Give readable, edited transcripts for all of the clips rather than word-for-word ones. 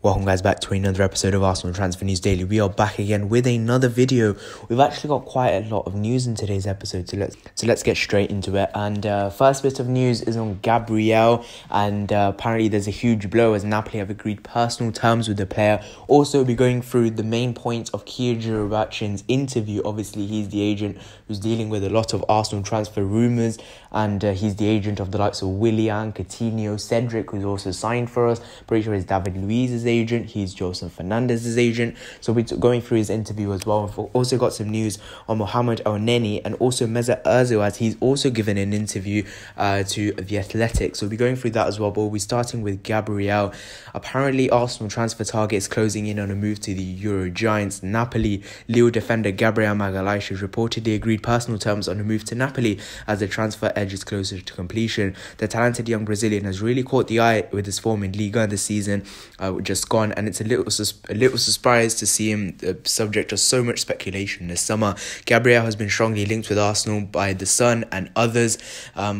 Welcome guys back to another episode of Arsenal Transfer News Daily. We are back again with another video. We've actually got quite a lot of news in today's episode, so let's get straight into it. And first bit of news is on Gabriel, and apparently there's a huge blow as Napoli have agreed personal terms with the player. Also, we'll be going through the main points of Joorabchain's interview. Obviously, he's the agent who's dealing with a lot of Arsenal transfer rumours, and he's the agent of the likes of Willian, Coutinho, Cedric, who's also signed for us. Pretty sure it's David Luiz's agent. He's Joseph Fernandez's agent. So we're going through his interview as well. We've also got some news on Mohamed Elneny and also Mohamed Elneny, as he's also given an interview to The Athletic. So we'll be going through that as well. But we'll be starting with Gabriel. Apparently, Arsenal transfer targets closing in on a move to the Euro Giants. Napoli Lille defender Gabriel Magalhaes has reportedly agreed personal terms on a move to Napoli as the transfer edges closer to completion. The talented young Brazilian has really caught the eye with his form in Liga this season, just gone, and it's a little surprise to see him subject to so much speculation this summer. Gabriel has been strongly linked with Arsenal by The Sun and others.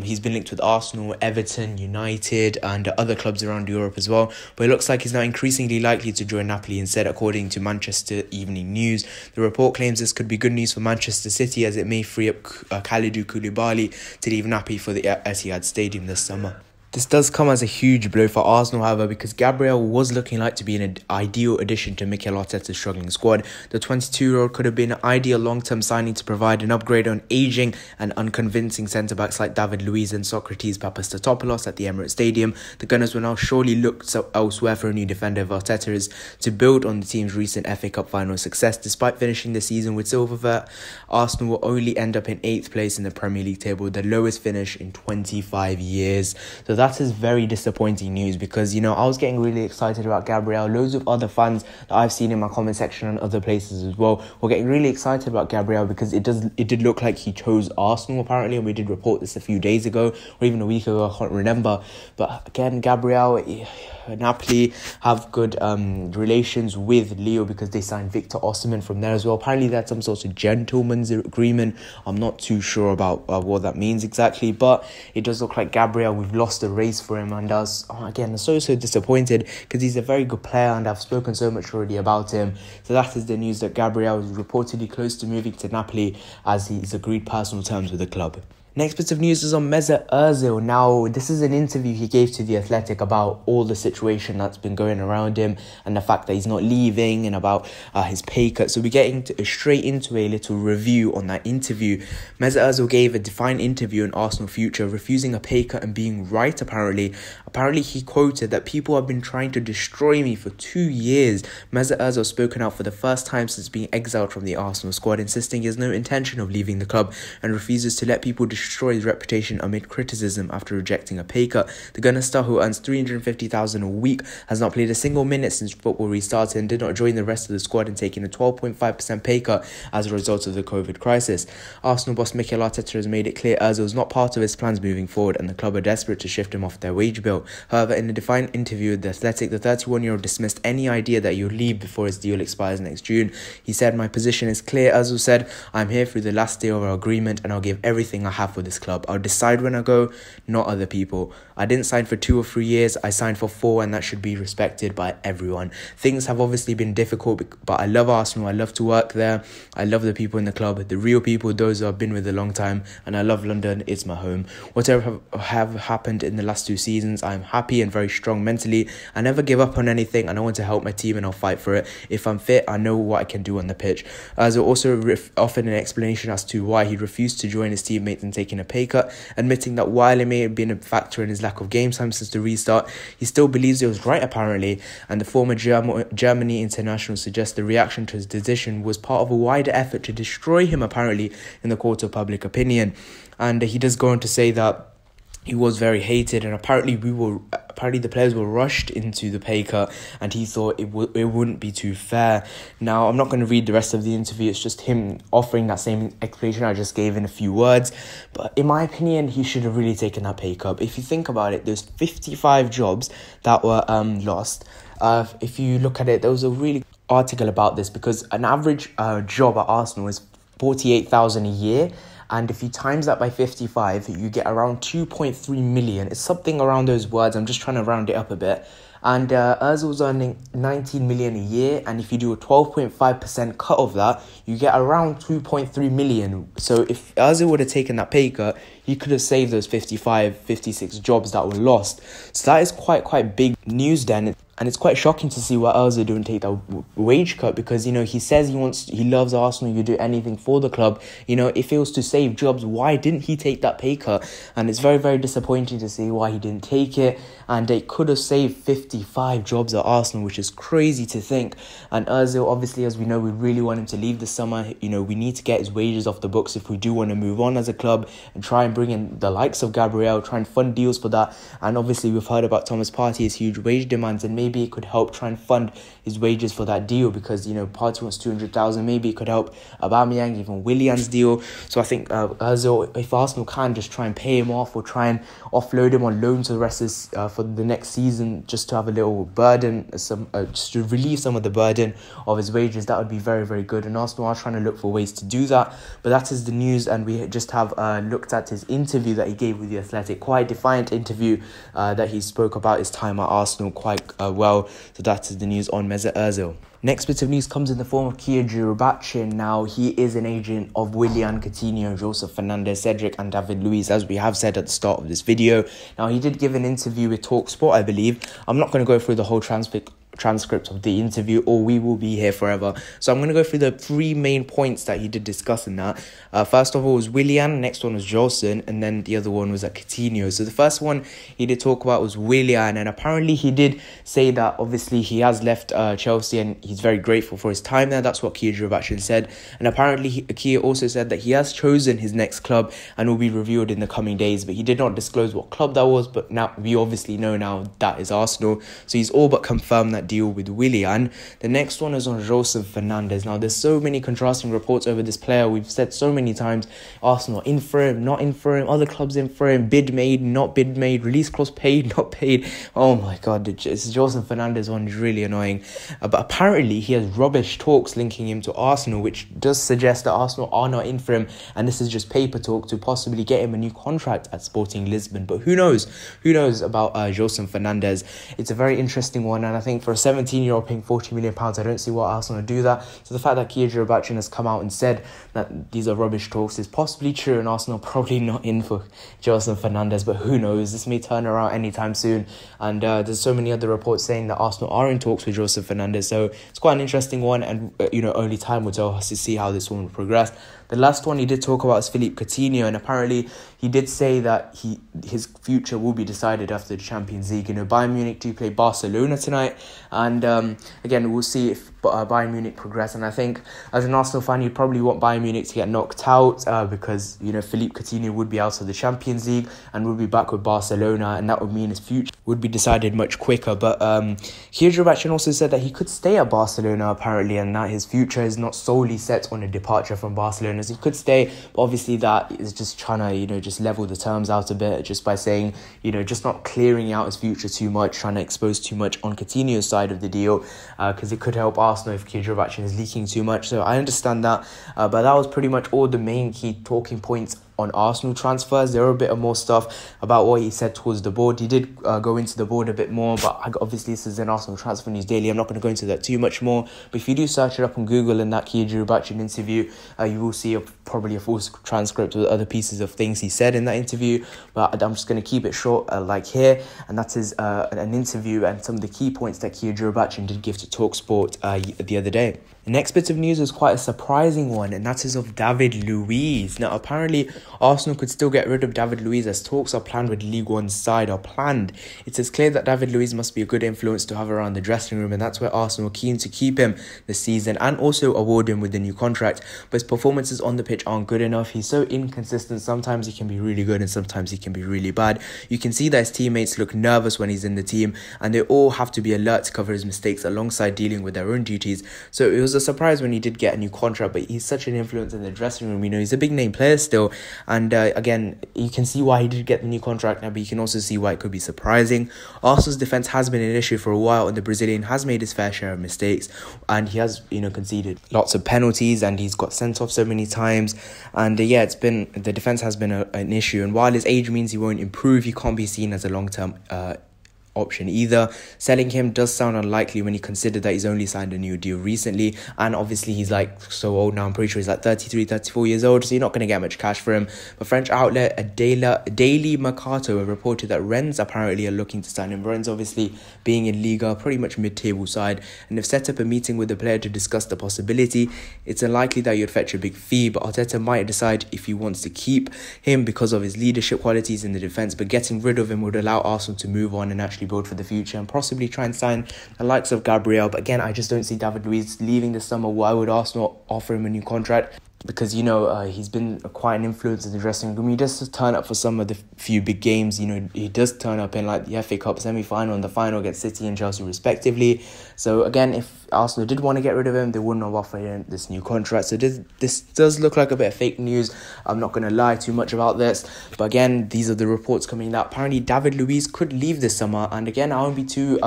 He's been linked with Arsenal, Everton, United, and other clubs around Europe as well. But it looks like he's now increasingly likely to join Napoli instead, according to Manchester Evening News. The report claims this could be good news for Manchester City, as it may free up Kalidou Koulibaly to leave Napoli for the Etihad Stadium this summer. This does come as a huge blow for Arsenal, however, because Gabriel was looking like to be an ideal addition to Mikel Arteta's struggling squad. The 22-year-old could have been an ideal long-term signing to provide an upgrade on ageing and unconvincing centre-backs like David Luiz and Socrates Papastatopoulos at the Emirates Stadium. The Gunners will now surely look elsewhere for a new defender if Arteta is to build on the team's recent FA Cup final success. Despite finishing the season with silverware, Arsenal will only end up in 8th place in the Premier League table, the lowest finish in 25 years. So that is very disappointing news, because, you know, I was getting really excited about Gabriel. Loads of other fans that I've seen in my comment section and other places as well were getting really excited about Gabriel, because it did look like he chose Arsenal apparently, and we did report this a few days ago or even a week ago, I can't remember. But again, Gabriel, Napoli have good relations with Leo because they signed Victor Osimhen from there as well. Apparently that's some sort of gentleman's agreement. I'm not too sure about what that means exactly, but it does look like Gabriel, we've lost the race for him, and again, I'm so disappointed, because he's a very good player and I've spoken so much already about him. So that is the news, that Gabriel is reportedly close to moving to Napoli as he's agreed personal terms with the club. Next bit of news is on Mesut Ozil. Now, this is an interview he gave to The Athletic about all the situation that's been going around him and the fact that he's not leaving, and about his pay cut. So we're getting straight into a little review on that interview. Mesut Ozil gave a defined interview on Arsenal future, refusing a pay cut and being right, apparently. Apparently, he quoted that people have been trying to destroy me for 2 years. Mesut Ozil spoken out for the first time since being exiled from the Arsenal squad, insisting he has no intention of leaving the club and refuses to let people destroy his reputation amid criticism after rejecting a pay cut. The Gunner star, who earns $350,000 a week, has not played a single minute since football restarted and did not join the rest of the squad in taking a 12.5% pay cut as a result of the COVID crisis. Arsenal boss Mikel Arteta has made it clear Ozil is not part of his plans moving forward, and the club are desperate to shift him off their wage bill. However, in a defiant interview with The Athletic, the 31-year-old dismissed any idea that he'll leave before his deal expires next June. He said, "My position is clear," Ozil said. "I'm here through the last day of our agreement, and I'll give everything I have for this club. I'll decide when I go, not other people. I didn't sign for 2 or 3 years, I signed for 4, and that should be respected by everyone. Things have obviously been difficult, but I love Arsenal, I love to work there, I love the people in the club, the real people, those who I've been with a long time, and I love London, it's my home. Whatever have happened in the last 2 seasons, I'm happy and very strong mentally. I never give up on anything, and I want to help my team, and I'll fight for it. If I'm fit, I know what I can do on the pitch." Ozil also offered an explanation as to why he refused to join his teammates in taking a pay cut, admitting that while it may have been a factor in his lack of game time since the restart, he still believes it was right apparently, and the former Germany international suggests the reaction to his decision was part of a wider effort to destroy him apparently in the court of public opinion. And he does go on to say that he was very hated, and apparently the players were rushed into the pay cut, and he thought it wouldn't be too fair. Now, I'm not going to read the rest of the interview. It's just him offering that same explanation I just gave in a few words. But in my opinion, he should have really taken that pay cut. If you think about it, there's 55 jobs that were lost. If you look at it, there was a really article about this, because an average job at Arsenal is 48,000 a year. And if you times that by 55, you get around 2.3 million. It's something around those words. I'm just trying to round it up a bit. And Ozil was earning 19 million a year, and if you do a 12.5% cut of that, you get around 2.3 million. So if Ozil would have taken that pay cut, he could have saved those 55, 56 jobs that were lost. So that is quite big news then. And it's quite shocking to see why Ozil didn't take that wage cut, because, you know, he says he loves Arsenal, you do anything for the club. You know, if it was to save jobs, why didn't he take that pay cut? And it's very disappointing to see why he didn't take it. And it could have saved 55 jobs at Arsenal, which is crazy to think. And Ozil, obviously, as we know, we really want him to leave this summer. You know, we need to get his wages off the books if we do want to move on as a club and try and bring in the likes of Gabriel, try and fund deals for that. And obviously, we've heard about Thomas Partey's huge wage demands, and maybe it could help try and fund his wages for that deal, because, you know, Partey wants 200,000. Maybe it could help Aubameyang, even Willian's deal. So I think Ozil, if Arsenal can just try and pay him off or try and offload him on loan to the rest of for the next season, just to have a little burden, just to relieve some of the burden of his wages, that would be very good. And Arsenal are trying to look for ways to do that. But that is the news, and we just have looked at his interview that he gave with The Athletic. Quite a defiant interview that he spoke about his time at Arsenal quite well. So that is the news on Mesut Ozil. Next bit of news comes in the form of Joorabchain. Now, he is an agent of Willian, Coutinho, Joseph Fernandez, Cedric and David Luiz, as we have said at the start of this video. Now, he did give an interview with TalkSport, I believe. I'm not going to go through the whole transcript of the interview, or we will be here forever. So I'm going to go through the three main points that he did discuss in that. First of all was Willian, next one was Jolson, and then the other one was at Coutinho. So the first one he did talk about was Willian, and apparently he did say that obviously he has left Chelsea and he's very grateful for his time there. That's what Joorabchain said. And apparently Kia also said that he has chosen his next club and will be revealed in the coming days, but he did not disclose what club that was. But now we obviously know now that is Arsenal. So he's all but confirmed that deal with Willian. The next one is on Joseph Fernandez. Now, there's so many contrasting reports over this player. We've said so many times, Arsenal in for him, not in for him, other clubs in for him, bid made, not bid made, release clause paid, not paid. Oh my god, this Joseph Fernandez one is really annoying. But apparently he has rubbish talks linking him to Arsenal, which does suggest that Arsenal are not in for him, and this is just paper talk to possibly get him a new contract at Sporting Lisbon. But who knows about Joseph Fernandez. It's a very interesting one, and I think for a 17-year-old paying £40 million, I don't see why Arsenal do that. So the fact that Joorabchain has come out and said that these are rubbish talks is possibly true, and Arsenal probably not in for Joseph Fernandez, but who knows, this may turn around anytime soon. And there's so many other reports saying that Arsenal are in talks with Joseph Fernandez, so it's quite an interesting one, and only time will tell us to see how this one will progress. The last one he did talk about is Philippe Coutinho, and apparently he did say that his future will be decided after the Champions League. Bayern Munich do play Barcelona tonight, and again, we'll see if Bayern Munich progress. And I think as an Arsenal fan, you'd probably want Bayern Munich to get knocked out because Philippe Coutinho would be out of the Champions League and would be back with Barcelona, and that would mean his future would be decided much quicker. But Joorabchain also said that he could stay at Barcelona apparently, and that his future is not solely set on a departure from Barcelona. So he could stay, but obviously that is just trying to just level the terms out a bit, just by saying just not clearing out his future too much, trying to expose too much on Coutinho's side of the deal, because it could help Arsenal if Joorabchain is leaking too much. So I understand that, but that was pretty much all the main key talking points on Arsenal transfers. There were a bit more stuff about what he said towards the board. He did go into the board a bit more, but obviously this is an Arsenal Transfer News Daily. I'm not going to go into that too much more, but if you do search it up on Google in that Joorabchain interview, you will see probably a full transcript with other pieces of things he said in that interview. But I'm just going to keep it short like here, and that is an interview and some of the key points that Joorabchain did give to TalkSport the other day. The next bit of news is quite a surprising one, and that is of David Luiz. Now, apparently, Arsenal could still get rid of David Luiz as talks are planned with League One's side are planned. It is clear that David Luiz must be a good influence to have around the dressing room, and that's why Arsenal are keen to keep him this season and also award him with the new contract. But his performances on the pitch aren't good enough. He's so inconsistent. Sometimes he can be really good and sometimes he can be really bad. You can see that his teammates look nervous when he's in the team, and they all have to be alert to cover his mistakes alongside dealing with their own duties. So it was a surprise when he did get a new contract, but he's such an influence in the dressing room. He's a big name player still, and again, you can see why he did get the new contract now, but you can also see why it could be surprising. Arsenal's defence has been an issue for a while, and the Brazilian has made his fair share of mistakes, and he has conceded lots of penalties, and he's got sent off so many times, and the defence has been an issue. And while his age means he won't improve, he can't be seen as a long-term option either. Selling him does sound unlikely when you consider that he's only signed a new deal recently, and obviously he's like so old now. I'm pretty sure he's like 33, 34 years old, so you're not going to get much cash for him. But French outlet Daily Mercato have reported that Rennes apparently are looking to sign him. Rennes obviously being in Liga, pretty much mid-table side, and they've set up a meeting with the player to discuss the possibility. It's unlikely that you'd fetch a big fee, but Arteta might decide if he wants to keep him because of his leadership qualities in the defence, but getting rid of him would allow Arsenal to move on and actually build for the future and possibly try and sign the likes of Gabriel. But again, I just don't see David Luiz leaving this summer. Why would Arsenal offer him a new contract? Because, he's been quite an influence in the dressing room. He does turn up for some of the few big games. He does turn up in like the FA Cup semi-final and the final against City and Chelsea respectively. So again, if Arsenal did want to get rid of him, they wouldn't have offered him this new contract. So this does look like a bit of fake news. I'm not going to lie too much about this. But again, these are the reports coming out. Apparently, David Luiz could leave this summer. And again, I won't be too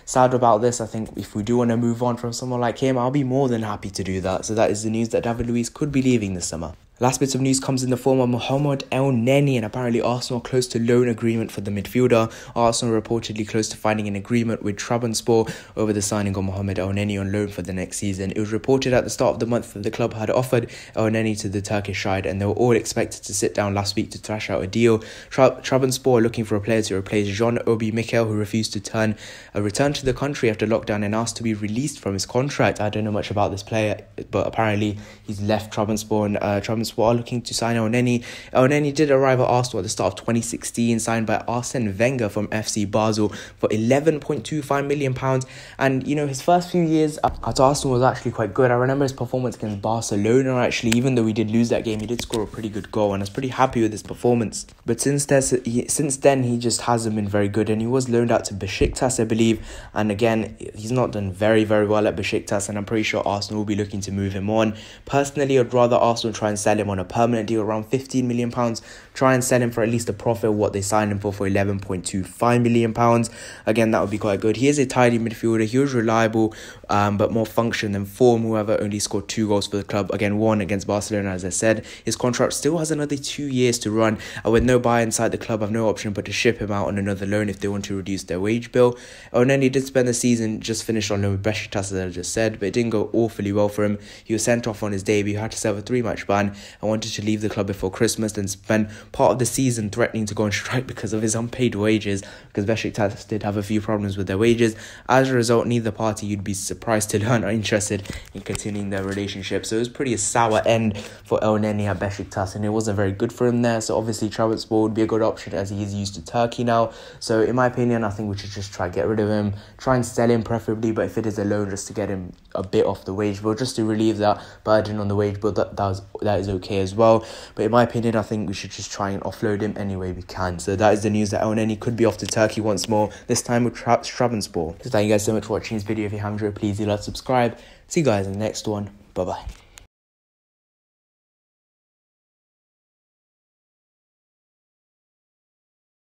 sad about this. I think if we do want to move on from someone like him, I'll be more than happy to do that. So that is the news that David Luiz could be leaving this summer. Last bits of news comes in the form of Mohamed Elneny, and apparently Arsenal close to loan agreement for the midfielder. Arsenal reportedly close to finding an agreement with Trabzonspor over the signing of Mohamed Elneny on loan for the next season. It was reported at the start of the month that the club had offered Elneny to the Turkish side, and they were all expected to sit down last week to thrash out a deal. Trabzonspor are looking for a player to replace Jean Obi Mikel, who refused to return to the country after lockdown and asked to be released from his contract. I don't know much about this player, but apparently he's left Trabzonspor, and Trabzonspor are looking to sign Elneny. Elneny did arrive at Arsenal at the start of 2016, signed by Arsene Wenger from FC Basel for £11.25 million. And, his first few years at Arsenal was actually quite good. I remember his performance against Barcelona, actually. Even though we did lose that game, he did score a pretty good goal, and I was pretty happy with his performance. But since then, he just hasn't been very good, and he was loaned out to Besiktas, I believe. And again, he's not done very, very well at Besiktas, and I'm pretty sure Arsenal will be looking to move him on. Personally, I'd rather Arsenal try and sell him on a permanent deal around £15 million. Try and sell him for at least a profit of what they signed him for £11.25 million. Again, that would be quite good. He is a tidy midfielder. He was reliable, but more function than form. Whoever only scored 2 goals for the club. Again, 1 against Barcelona, as I said. His contract still has another 2 years to run. And with no buy inside the club, have no option but to ship him out on another loan if they want to reduce their wage bill. Elneny did spend the season just finished on loan with Besiktas, as I just said, but it didn't go awfully well for him. He was sent off on his debut, had to serve a 3-match ban, and wanted to leave the club before Christmas, and spend part of the season threatening to go on strike because of his unpaid wages, because Besiktas did have a few problems with their wages. As a result, neither party, you'd be surprised to learn, are interested in continuing their relationship. So it was pretty a sour end for Elneny at Besiktas, and it wasn't very good for him there. So obviously Trabzonspor would be a good option, as he is used to Turkey now. So in my opinion, I think we should just try to get rid of him, try and sell him preferably, but if it is a loan, just to get him a bit off the wage bill, just to relieve that burden on the wage bill. That is okay as well. But in my opinion, I think we should just try and offload him any way we can. So that is the news that Elneny could be off to Turkey once more, this time with Trabzonspor. So thank you guys so much for watching this video. If you haven't enjoyed, please do like, subscribe. See you guys in the next one. Bye bye.